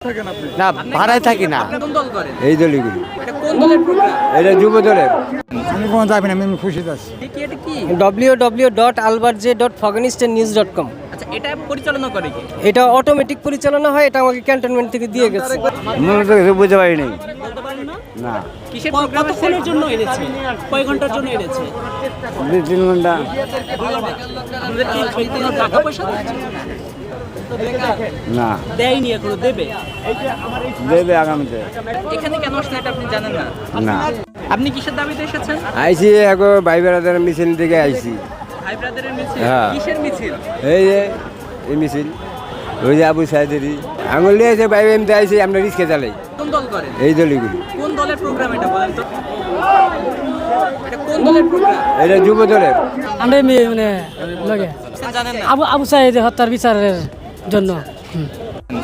না ভাড়ায় থাকি না, কোন দল করেন? এই দলগুলি। এটা কোন দলের প্রোগ্রাম? এটা যুব দলের। আমি কোনো যাবি না, আমি খুশি আছি। এটা কি? www.albertj.phogonistnews.com আচ্ছা, এটা পরিচালনা করে কি? এটা অটোমেটিক পরিচালনা হয়, এটা আমাকে ক্যান্টনমেন্ট থেকে দিয়ে গেছে। মনে তো কিছু বুঝতে পারি নাই। বলতে পারেন না? না, কিসের প্রোগ্রাম? কতক্ষণের জন্য এনেছে? কয় ঘন্টার জন্য এনেছে? 2-3 ঘন্টা। আমাদের কি কোনো টাকা পয়সা দিচ্ছে? না, দেয়নি, এখনো দেবে। দেবে আগামীতে। এখানে কেন আসলে এটা আপনি জানেন না? না, আপনি কিসের দাবিতে এসেছেন? আইসি এখন ভাই বেড়াদের মিছিল থেকে আইসি। ভাই ব্রাদারের মিছিল? হ্যাঁ। কিসের মিছিল? এই যে এই মিছিল, ওই যে আবু সাইদেরই আঙুল নিয়ে এসে ভাই এমতে আইসি, আমরা রিস্কে চালাই, কোন দল করেন? এই দলগুলি। কোন দলের প্রোগ্রাম এটা বলেন তো? এটা কোন দলের প্রোগ্রাম? এটা যুব দলের। আমরা মানে লগে জানেন না? আবু সাইদ হত্যার বিচারের জন্য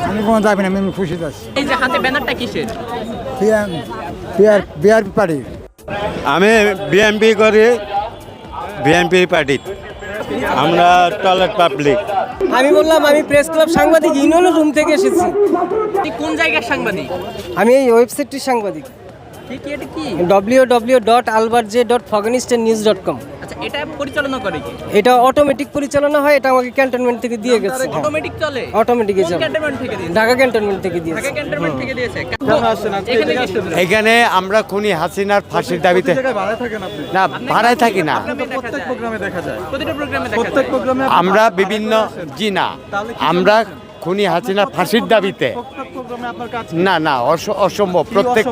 আমি কোনো যাবি না, আমি খুশি আছি। এই যে হাতে ব্যানারটা কিসের? BRP party. আমি বিএনপি করি, বিএনপি পার্টি। আমরা টয়লেট পাবলিক। আমি বললাম আমি প্রেস ক্লাব সাংবাদিক ইউনিয়ন রুম থেকে এসেছি। আপনি কোন জায়গার সাংবাদিক? আমি এই ওয়েবসাইটটির সাংবাদিক, এটা কি? www.albertj.phogonistnews.com আচ্ছা, এটা পরিচালনা করে কি? এটা অটোমেটিক পরিচালনা হয়, এটা আমাকে ক্যান্টনমেন্ট থেকে দিয়ে গেছে। অটোমেটিক চলে? অটোমেটিক কোন ক্যান্টনমেন্ট থেকে দিয়েছে? ঢাকা ক্যান্টনমেন্ট থেকে দিয়েছে। ঢাকা ক্যান্টনমেন্ট থেকে দিয়েছে। এখানে কি শুধু? এখানে আমরা খুনি হাসিনার ফাঁসির দাবিতে। না, ভাড়ায় থাকি না, প্রত্যেক প্রোগ্রামে দেখা যায়। প্রতিটা প্রোগ্রামে দেখা যায়। আমরা বিভিন্ন জি না, আমরা খুনি হাসিনার ফাঁসির দাবিতে। না না, অসম্ভব। প্রত্যেক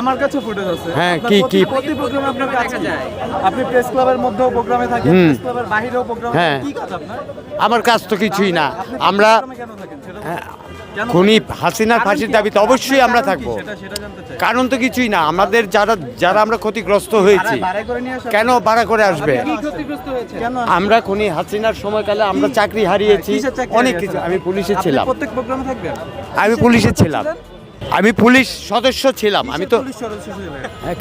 আমার কাছে ফুটেজ আছে। হ্যাঁ, আপনার কি প্রতি প্রোগ্রামে আপনার কাছে দেখা যায়। আপনি প্রেস ক্লাবের মধ্যেও প্রোগ্রামে থাকেন, হুম। প্রেস ক্লাবের বাইরেও প্রোগ্রামে হ্যাঁ। কি কাজ আপনার? আমার কাজ তো কিছুই না। আমরা প্রোগ্রামে কেন থাকেন সেটা কেন খুনি হাসিনার ফাঁসির দাবিতে অবশ্যই আমরা থাকবো। সেটা জানতে চাই। কারণ তো কিছুই না, আমাদের যারা আমরা ক্ষতিগ্রস্ত হয়েছি, ভাড়া করে নিয়ে আসা কেন ভাড়া করে আসবে? কি ক্ষতিগ্রস্ত হয়েছে? কেন আমরা খুনি হাসিনার সময়কালে আমরা চাকরি হারিয়েছি, কিসের চাকরি অনেক হারিয়েছেন? কিছু। আমি পুলিশে আপনি ছিলাম, প্রত্যেক প্রোগ্রামে থাকবেন? আমি পুলিশে ছিলাম, আমি পুলিশ সদস্য ছিলাম। আমি তো পুলিশ সদস্য ছিলেন।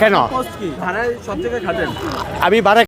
কেন পোস্ট কি? ভাড়ায় সব জায়গায় খাটেন? আমি ভাড়া